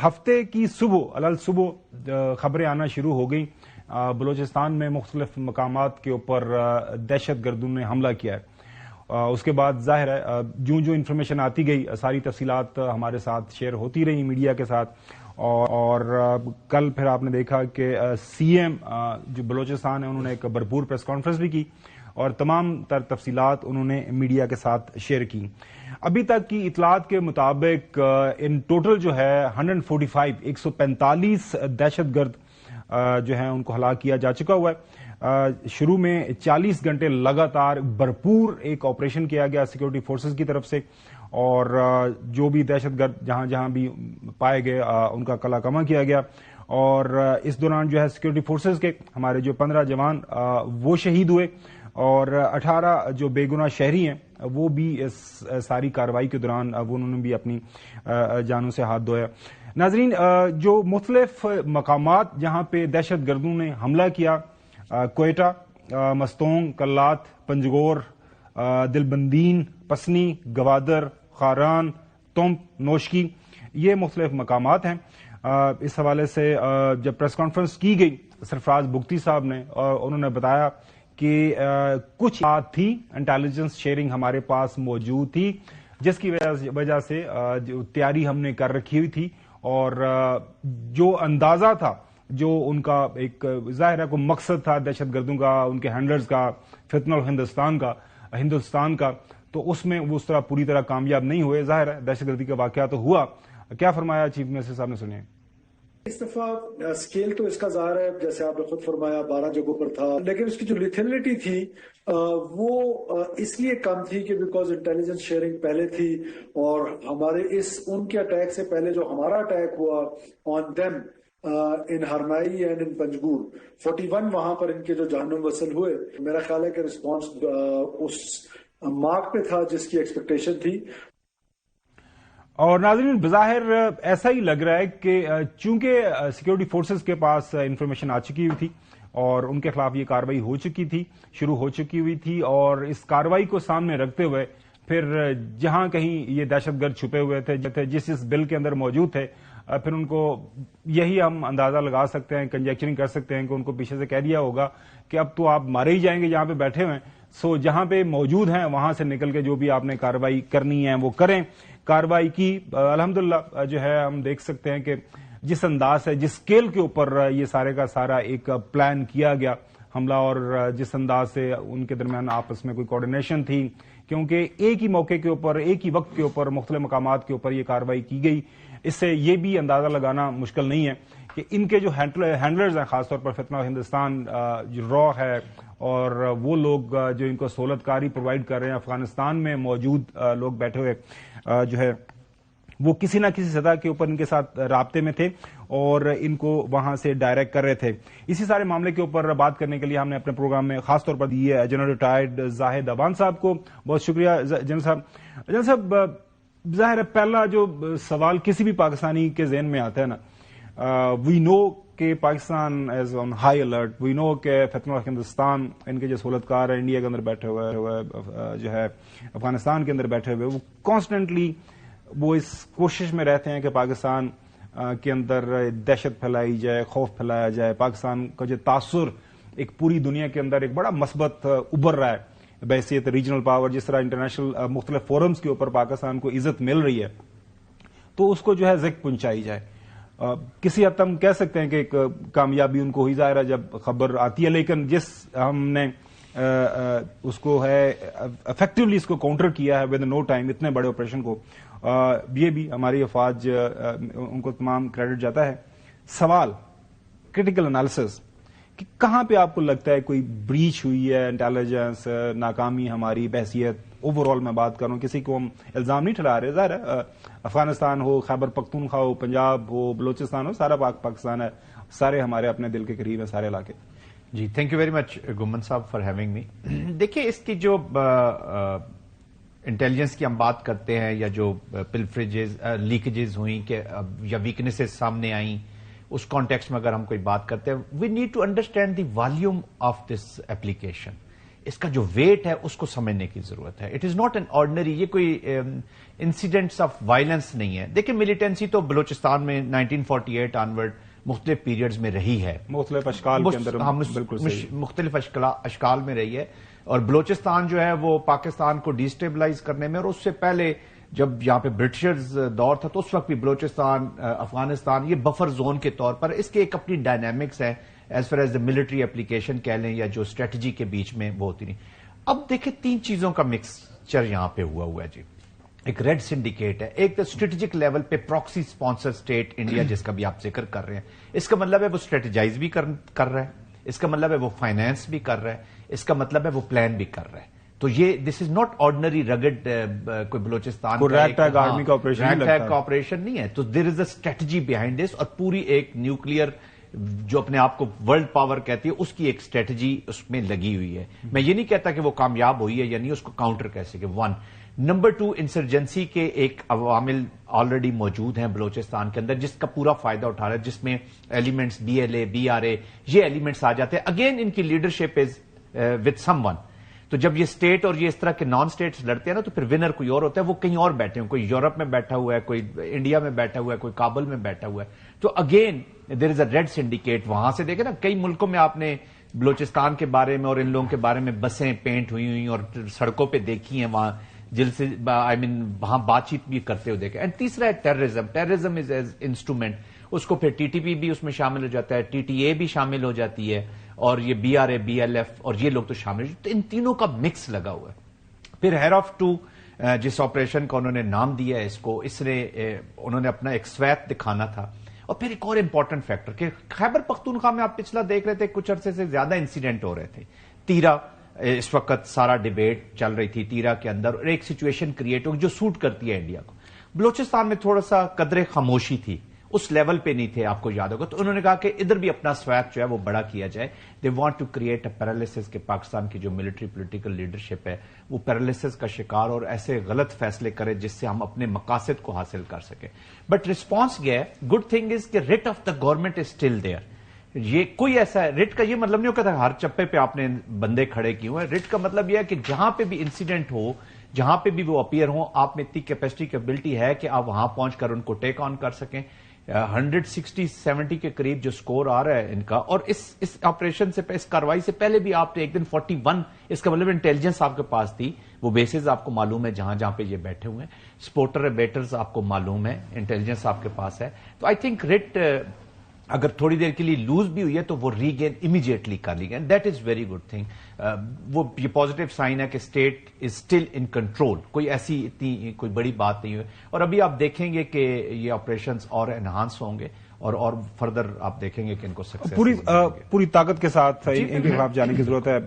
ہفتے کی صبح خبریں آنا شروع ہو گئیں بلوچستان میں مختلف مقامات کے اوپر دہشت گردوں نے حملہ کیا ہے. اس کے بعد ظاہر ہے جو انفارمیشن آتی گئی ساری تفصیلات ہمارے ساتھ شیئر ہوتی رہی میڈیا کے ساتھ. اور کل پھر آپ نے دیکھا کہ سی ایم جو بلوچستان ہے انہوں نے ایک بھرپور پریس کانفرنس بھی کی اور تمام تر تفصیلات انہوں نے میڈیا کے ساتھ شیئر کی. ابھی تک کی اطلاعات کے مطابق ان ٹوٹل جو ہے 145 دہشت گرد جو ہیں ان کو ہلاک کیا جا چکا ہوا ہے. شروع میں 40 گھنٹے لگاتار بھرپور ایک آپریشن کیا گیا سیکورٹی فورسز کی طرف سے اور جو بھی دہشت گرد جہاں جہاں بھی پائے گئے ان کا قلع کما کیا گیا. اور اس دوران جو ہے سیکورٹی فورسز کے ہمارے جو 15 جوان وہ شہید ہوئے اور 18 جو بے گناہ شہری ہیں وہ بھی اس ساری کارروائی کے دوران انہوں نے بھی اپنی جانوں سے ہاتھ دھویا. ناظرین، جو مختلف مقامات جہاں پہ دہشت گردوں نے حملہ کیا، کوئٹہ، مستونگ، کلات، پنجگور، دلبندین، پسنی، گوادر، خاران، تمب، نوشکی، یہ مختلف مقامات ہیں. اس حوالے سے جب پریس کانفرنس کی گئی سرفراز بگٹی صاحب نے انہوں نے بتایا کہ کچھ بات تھی، انٹیلیجنس شیئرنگ ہمارے پاس موجود تھی جس کی وجہ سے جو تیاری ہم نے کر رکھی ہوئی تھی اور جو اندازہ تھا جو ان کا ایک ظاہر ہے کو مقصد تھا دہشت گردوں کا، ان کے ہینڈلرز کا، فتنہ ہندوستان کا، تو اس میں وہ اس طرح پوری طرح کامیاب نہیں ہوئے. ظاہر ہے دہشت گردی کا واقعہ تو ہوا. کیا فرمایا چیف منسٹر صاحب نے، سنیے. اس دفعہ سکیل تو اس کا ظاہر ہے جیسے آپ نے خود فرمایا 12 جگہوں پر تھا، لیکن اس کی جو لیتھلٹی تھی وہ اس لیے کم تھی کہ بیکاز انٹیلیجنس شیئرنگ پہلے تھی اور ہمارے ان کے اٹیک سے پہلے جو ہمارا اٹیک ہوا on them in Harnai and in Panjgur 41 وہاں پر ان کے جو جہنم وصل ہوئے، میرا خیال ہے کہ رسپانس اس مارک پہ تھا جس کی ایکسپیکٹیشن تھی. اور ناظرین، بظاہر ایسا ہی لگ رہا ہے کہ چونکہ سیکورٹی فورسز کے پاس انفارمیشن آ چکی ہوئی تھی اور ان کے خلاف یہ کارروائی ہو چکی تھی، شروع ہو چکی ہوئی تھی، اور اس کارروائی کو سامنے رکھتے ہوئے پھر جہاں کہیں یہ دہشت گرد چھپے ہوئے تھے جس بل کے اندر موجود تھے، پھر ان کو یہی ہم اندازہ لگا سکتے ہیں، کنجیکچرنگ کر سکتے ہیں کہ ان کو پیچھے سے کہہ دیا ہوگا کہ اب تو آپ مارے ہی جائیں گے جہاں پہ بیٹھے ہوئے ہیں. سو جہاں پہ موجود ہیں وہاں سے نکل کے جو بھی آپ نے کارروائی کرنی ہے وہ کریں. کارروائی کی الحمدللہ جو ہے ہم دیکھ سکتے ہیں کہ جس انداز سے جس اسکیل کے اوپر یہ سارے کا سارا ایک پلان کیا گیا حملہ اور جس انداز سے ان کے درمیان آپس میں کوئی کوارڈینیشن تھی، کیونکہ ایک ہی موقع کے اوپر ایک ہی وقت کے اوپر مختلف مقامات کے اوپر یہ کارروائی کی گئی. اس سے یہ بھی اندازہ لگانا مشکل نہیں ہے کہ ان کے جو ہینڈلرز ہیں، خاص طور پر فتنہ ہندوستان جو را ہے اور وہ لوگ جو ان کو سہولت کاری پرووائڈ کر رہے ہیں، افغانستان میں موجود لوگ بیٹھے ہوئے جو ہے وہ کسی نہ کسی سطح کے اوپر ان کے ساتھ رابطے میں تھے اور ان کو وہاں سے ڈائریکٹ کر رہے تھے. اسی سارے معاملے کے اوپر بات کرنے کے لیے ہم نے اپنے پروگرام میں خاص طور پر دیے جنرل ریٹائرڈ زاہد عوان صاحب کو. بہت شکریہ جنرل صاحب. جنرل صاحب، ظاہر ہے پہلا جو سوال کسی بھی پاکستانی کے ذہن میں آتا ہے نا، وی نو کہ Pakistan is on high alert, we know کہ فتنہ ہندوستان ان کے جو سہولت کار ہے انڈیا کے اندر بیٹھے ہوئے جو ہے افغانستان کے اندر بیٹھے ہوئے، وہ کانسٹنٹلی وہ اس کوشش میں رہتے ہیں کہ پاکستان کے اندر دہشت پھیلائی جائے، خوف پھیلایا جائے. پاکستان کا جو تاثر ایک پوری دنیا کے اندر ایک بڑا مثبت ابھر رہا ہے بحیثیت ریجنل پاور، جس طرح انٹرنیشنل مختلف فورمز کے اوپر پاکستان کو عزت مل رہی ہے تو اس کو جو ہے ذکر پہنچائی جائے. کسی حد تک ہم کہہ سکتے ہیں کہ ایک کامیابی ان کو ہوئی ظاہر ہے جب خبر آتی ہے، لیکن جس ہم نے اس کو ہے افیکٹولی اس کو کاؤنٹر کیا ہے ود نو ٹائم اتنے بڑے آپریشن کو، یہ بھی ہماری افواج ان کو تمام کریڈٹ جاتا ہے. سوال کرٹیکل انالیسس کہ کہاں پہ آپ کو لگتا ہے کوئی بریچ ہوئی ہے، انٹیلیجنس ناکامی ہماری بحیثیت اوور آل میں بات کر رہا ہوں، کسی کو ہم الزام نہیں ٹھہرا رہے. ظاہر ہے افغانستان ہو، خیبر پختونخوا ہو، پنجاب ہو، بلوچستان ہو، سارا پاکستان ہے، سارے ہمارے اپنے دل کے قریب ہیں سارے علاقے. جی تھینک یو ویری مچ گمن صاحب فار ہیونگ می. دیکھیے اس کی جو انٹیلیجنس کی ہم بات کرتے ہیں یا جو پلفریجز لیکیجز ہوئیں کہ یا ویکنیسز سامنے آئیں، اس کانٹیکسٹ میں اگر ہم کوئی بات کرتے ہیں، we need to understand the volume of this application. اس کا جو ویٹ ہے اس کو سمجھنے کی ضرورت ہے. It is not an ordinary, یہ کوئی انسیڈنٹس آف وائلنس نہیں ہے. دیکھیں ملیٹنسی تو بلوچستان میں 1948 آنورڈ مختلف پیریڈز میں رہی ہے, مختلف اشکال کے اندر, بالکل مختلف اشکال میں رہی ہے. اور بلوچستان جو ہے وہ پاکستان کو ڈیسٹیبلائز کرنے میں, اور اس سے پہلے جب یہاں پہ برٹشرز دور تھا تو اس وقت بھی بلوچستان, افغانستان یہ بفر زون کے طور پر, اس کے ایک اپنی ڈائنامکس ہے as far as the military application کہہ لیں یا جو اسٹریٹجی کے بیچ میں وہ ہوتی نہیں. اب دیکھیں 3 چیزوں کا مکسچر یہاں پہ ہوا ہے جی. ایک ریڈ سنڈیکیٹ ہے, ایک تو اسٹریٹجک لیول پہ پراکسی اسپانسر اسٹیٹ انڈیا جس کا بھی آپ ذکر کر رہے ہیں, اس کا مطلب ہے وہ اسٹریٹجائز بھی کر رہا ہے, اس کا مطلب ہے وہ فائنانس بھی کر رہا ہے, اس کا مطلب ہے وہ پلان بھی کر رہا ہے. تو یہ دس از ناٹ آرڈنری رگڈ کوئی بلوچستان کا آپریشن نہیں ہے. تو دیر is a strategy behind this, اور پوری ایک نیوکلیر جو اپنے آپ کو ورلڈ پاور کہتی ہے اس کی ایک اسٹریٹجی اس میں لگی ہوئی ہے. میں یہ نہیں کہتا کہ وہ کامیاب ہوئی ہے یا نہیں, اس کو کاؤنٹر کیسے کہ 1. نمبر 2, انسرجنسی کے ایک عوامل آلریڈی موجود ہیں بلوچستان کے اندر جس کا پورا فائدہ اٹھا رہا ہے, جس میں ایلیمنٹس BLA BRA یہ ایلیمنٹس آ جاتے ہیں. اگین ان کی leadership is with some one. تو جب یہ اسٹیٹ اور یہ اس طرح کے نان اسٹیٹس لڑتے ہیں نا, تو پھر ونر کوئی اور ہوتا ہے, وہ کہیں اور بیٹھے ہیں, کوئی یورپ میں بیٹھا ہوا ہے, کوئی انڈیا میں بیٹھا ہوا ہے, کوئی کابل میں بیٹھا ہوا ہے. تو again there is a red syndicate. وہاں سے دیکھیں نا, کئی ملکوں میں آپ نے بلوچستان کے بارے میں اور ان لوگوں کے بارے میں بسیں پینٹ ہوئی اور سڑکوں پہ دیکھی ہیں, وہاں جل سے وہاں بات چیت بھی کرتے ہوئے دیکھیں. اینڈ تیسرا ہے ٹیررزم از ایز انسٹرومنٹ, اس کو پھر TTP بھی اس میں شامل ہو جاتا ہے, TTA بھی شامل ہو جاتی ہے, اور یہ BRA BLF اور یہ لوگ تو شامل. تو ان تینوں کا مکس لگا ہوا ہے. پھر ہیر آف 2 جس آپریشن کا انہوں نے نام دیا ہے اس کو, اس نے انہوں نے اپنا ایک سویپ دکھانا تھا. اور پھر ایک اور امپورٹنٹ فیکٹر کہ خیبر پختونخوا میں آپ پچھلا دیکھ رہے تھے کچھ عرصے سے زیادہ انسیڈنٹ ہو رہے تھے. تیرا اس وقت سارا ڈیبیٹ چل رہی تھی تیرا کے اندر, اور ایک سچویشن کریٹ ہو جو سوٹ کرتی ہے انڈیا کو. بلوچستان میں تھوڑا سا قدر خاموشی تھی, اس لیول پہ نہیں تھے, آپ کو یاد ہوگا. تو انہوں نے کہا کہ ادھر بھی اپنا سویپ جو ہے وہ بڑا کیا جائے. They want to create a paralysis کہ پاکستان کی جو ملٹری پولیٹیکل لیڈرشپ ہے وہ پیرالسس کا شکار اور ایسے غلط فیصلے کرے جس سے ہم اپنے مقاصد کو حاصل کر سکیں. بٹ رسپانس یہ ہے, گڈ تھنگ از کہ rate of the government is still there. یہ کوئی ایسا ہے, ریٹ کا یہ مطلب نہیں ہوتا ہر چپے پہ آپ نے بندے کھڑے کیے ہوئے. ریٹ کا مطلب یہ ہے کہ جہاں پہ بھی انسیڈنٹ ہو, جہاں پہ بھی وہ اپیئر ہوں, آپ میں اتنی کیپیسٹی کیپبلٹی ہے کہ آپ وہاں پہنچ کر ان کو ٹیک آن کر سکیں. 160-70 کے قریب جو سکور آ رہا ہے ان کا, اور اس آپریشن سے اس کاروائی سے پہلے بھی آپ نے ایک دن 41, اس کا مطلب انٹیلیجنس آپ کے پاس تھی, وہ بیسز آپ کو معلوم ہے جہاں جہاں پہ یہ بیٹھے ہوئے ہیں, سپورٹر بیٹرز آپ کو معلوم ہے, انٹیلیجنس آپ کے پاس ہے. تو آئی تھنک ریٹ اگر تھوڑی دیر کے لیے لوز بھی ہوئی ہے تو وہ ریگین امیڈیٹلی کر لی گئی. That is very good thing. وہ یہ پازیٹو سائن ہے کہ state is still in control, کوئی ایسی اتنی کوئی بڑی بات نہیں ہوئی. اور ابھی آپ دیکھیں گے کہ یہ آپریشنز اور انہانس ہوں گے اور فردر آپ دیکھیں گے کہ ان کو سکسیس پوری طاقت کے ساتھ ان کے خلاف جانے کی ضرورت ہے.